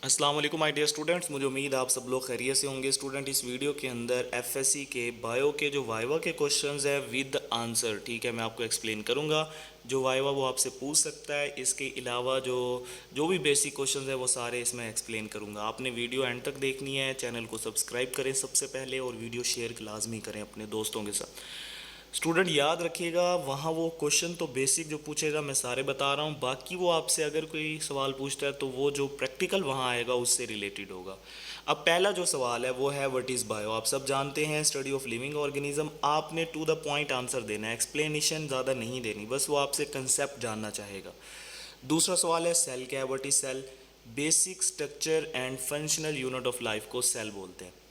अस्सलाम वालेकुम my dear students, मुझे उम्मीद है आप सब लोग खैरियत से होंगे। स्टूडेंट, इस वीडियो के अंदर एफएससी के बायो के जो वाइवा के क्वेश्चंस है विद आंसर, ठीक है, मैं आपको एक्सप्लेन करूंगा। जो वाइवा वो आपसे पूछ सकता है, इसके अलावा जो जो भी बेसिक क्वेश्चंस है वो सारे इसमें एक्सप्लेन करूंगा। आपने वीडियो एंड तक देखनी है। चैनल को सब्सक्राइब करें सबसे पहले, और वीडियो शेयर लाजमी करें अपने दोस्तों के साथ। स्टूडेंट याद रखिएगा, वहाँ वो क्वेश्चन तो बेसिक जो पूछेगा मैं सारे बता रहा हूँ, बाकी वो आपसे अगर कोई सवाल पूछता है तो वो जो प्रैक्टिकल वहाँ आएगा उससे रिलेटेड होगा। अब पहला जो सवाल है वो है व्हाट इज़ बायो। आप सब जानते हैं स्टडी ऑफ लिविंग ऑर्गेनिज्म। आपने टू द पॉइंट आंसर देना है, एक्सप्लेनेशन ज़्यादा नहीं देनी, बस वो आपसे कंसेप्ट जानना चाहेगा। दूसरा सवाल है सेल क्या है, what is cell. Basic structure and functional unit of life को सेल बोलते हैं।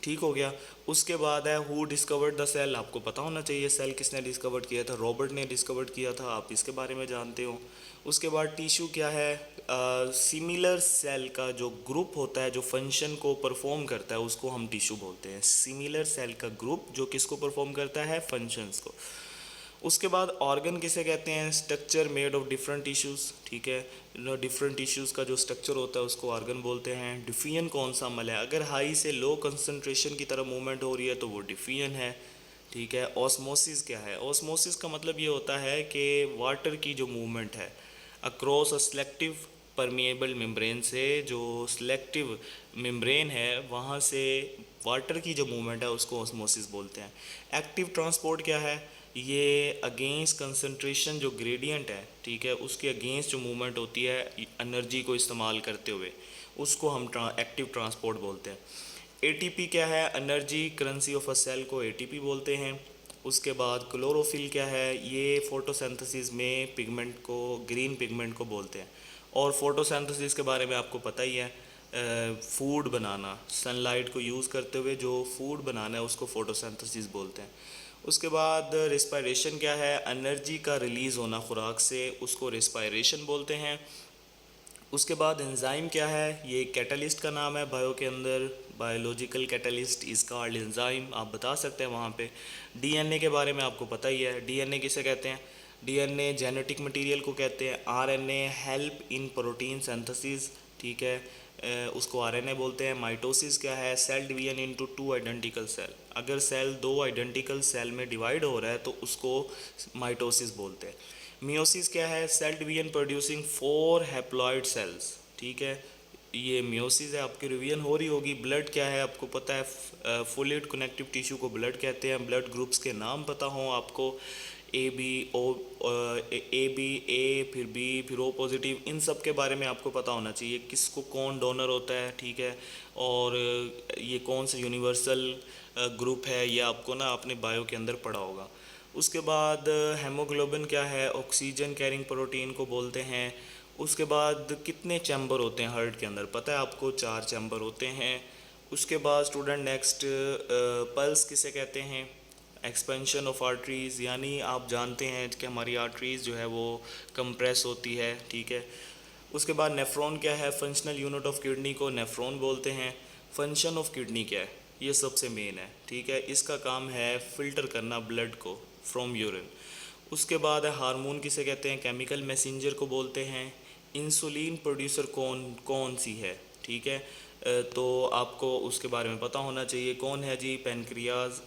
ठीक हो गया। उसके बाद है हु डिस्कवर्ड द सेल। आपको पता होना चाहिए सेल किसने डिस्कवर्ड किया था। रॉबर्ट ने डिस्कवर्ड किया था, आप इसके बारे में जानते हो। उसके बाद टिश्यू क्या है। सिमिलर सेल का जो ग्रुप होता है जो फंक्शन को परफॉर्म करता है उसको हम टिश्यू बोलते हैं। सिमिलर सेल का ग्रुप जो किसको परफॉर्म करता है, फंक्शंस को। उसके बाद ऑर्गन किसे कहते हैं, structure made of different tissues, ठीक है। डिफरेंट टिश्यूज़ का जो स्ट्रक्चर होता है उसको ऑर्गन बोलते हैं। डिफियन कौन सा अमल है, अगर हाई से लो कंसंट्रेशन की तरफ मूवमेंट हो रही है तो वो डिफियन है, ठीक है। ऑस्मोसिस क्या है, ऑस्मोसिस का मतलब ये होता है कि वाटर की जो मूवमेंट है across a selective permeable membrane से, जो सिलेक्टिव मेम्ब्रेन है वहाँ से वाटर की जो मूवमेंट है उसको ऑस्मोसिस बोलते हैं। एक्टिव ट्रांसपोर्ट क्या है, ये अगेंस्ट कंसंट्रेशन जो ग्रेडियंट है, ठीक है, उसके अगेंस्ट जो मूवमेंट होती है एनर्जी को इस्तेमाल करते हुए, उसको हम एक्टिव ट्रांसपोर्ट बोलते हैं। एटीपी क्या है, energy currency of a cell को एटीपी बोलते हैं। उसके बाद क्लोरोफिल क्या है, ये फोटोसिंथेसिस में पिगमेंट को, ग्रीन पिगमेंट को बोलते हैं। और फोटोसिंथेसिस के बारे में आपको पता ही है, फूड बनाना, सनलाइट को यूज़ करते हुए जो फूड बनाना है उसको फोटोसिंथेसिस बोलते हैं। उसके बाद रिस्पायरेशन क्या है, एनर्जी का रिलीज़ होना खुराक से, उसको रिस्पायरेशन बोलते हैं। उसके बाद एंजाइम क्या है, ये कैटलिस्ट का नाम है बायो के अंदर, biological catalyst is called enzyme, आप बता सकते हैं वहाँ पे। डीएनए के बारे में आपको पता ही है, डीएनए किसे कहते हैं, डीएनए जेनेटिक मटेरियल को कहते हैं। RNA help in protein synthesis, ठीक है, उसको आरएनए बोलते हैं। माइटोसिस क्या है, cell division into two identical cell, अगर सेल दो आइडेंटिकल सेल में डिवाइड हो रहा है तो उसको माइटोसिस बोलते हैं। मियोसिस क्या है, cell division producing four haploid cells, ठीक है, ये मियोसिस है। आपकी रिवीजन हो रही होगी। ब्लड क्या है, आपको पता है फुलिड कनेक्टिव टिश्यू को ब्लड कहते हैं। ब्लड ग्रुप्स के नाम पता हो आपको, A B O, A B ए फिर बी फिर ओ पॉजिटिव, इन सब के बारे में आपको पता होना चाहिए, किसको कौन डोनर होता है, ठीक है। और ये कौन सा यूनिवर्सल ग्रुप है, ये आपको ना अपने बायो के अंदर पढ़ा होगा। उसके बाद हेमोग्लोबिन क्या है, ऑक्सीजन कैरिंग प्रोटीन को बोलते हैं। उसके बाद कितने चैम्बर होते हैं हार्ट के अंदर, पता है आपको, 4 चैम्बर होते हैं। उसके बाद स्टूडेंट नेक्स्ट, पल्स किसे कहते हैं, एक्सपेंशन ऑफ आर्टरीज़, यानी आप जानते हैं कि हमारी आर्टरीज़ जो है वो कंप्रेस होती है, ठीक है। उसके बाद नेफ्रॉन क्या है, फंक्शनल यूनिट ऑफ किडनी को नेफ्रॉन बोलते हैं। फंक्शन ऑफ किडनी क्या है, ये सबसे मेन है, ठीक है, इसका काम है फ़िल्टर करना ब्लड को फ्रॉम यूरिन। उसके बाद है हार्मोन किसे कहते हैं, केमिकल मैसेंजर को बोलते हैं। इंसुलिन प्रोड्यूसर कौन कौन सी है, ठीक है, तो आपको उसके बारे में पता होना चाहिए। कौन है जी, pancreas.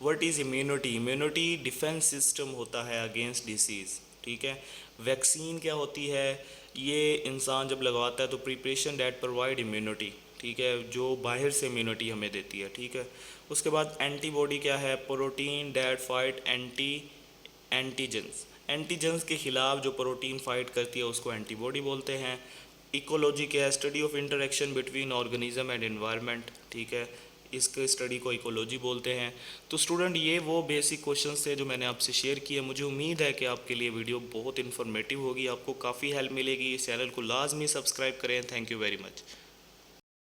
What is immunity, immunity defence system होता है अगेंस्ट डिसीज़, ठीक है। वैक्सीन क्या होती है, ये इंसान जब लगवाता है तो प्रिपरेशन डैट प्रोवाइड इम्यूनिटी, ठीक है, जो बाहर से इम्यूनिटी हमें देती है, ठीक है। उसके बाद एंटीबॉडी क्या है, protein that fight antigens, antigens के खिलाफ जो प्रोटीन फाइट करती है उसको एंटीबॉडी बोलते हैं। इकोलॉजी क्या है, study of interaction between organism and environment, ठीक है, इसके स्टडी को इकोलॉजी बोलते हैं। तो स्टूडेंट ये वो बेसिक क्वेश्चंस थे जो मैंने आपसे शेयर किए। मुझे उम्मीद है कि आपके लिए वीडियो बहुत इन्फॉर्मेटिव होगी, आपको काफ़ी हेल्प मिलेगी। इस चैनल को लाजमी सब्सक्राइब करें। Thank you very much.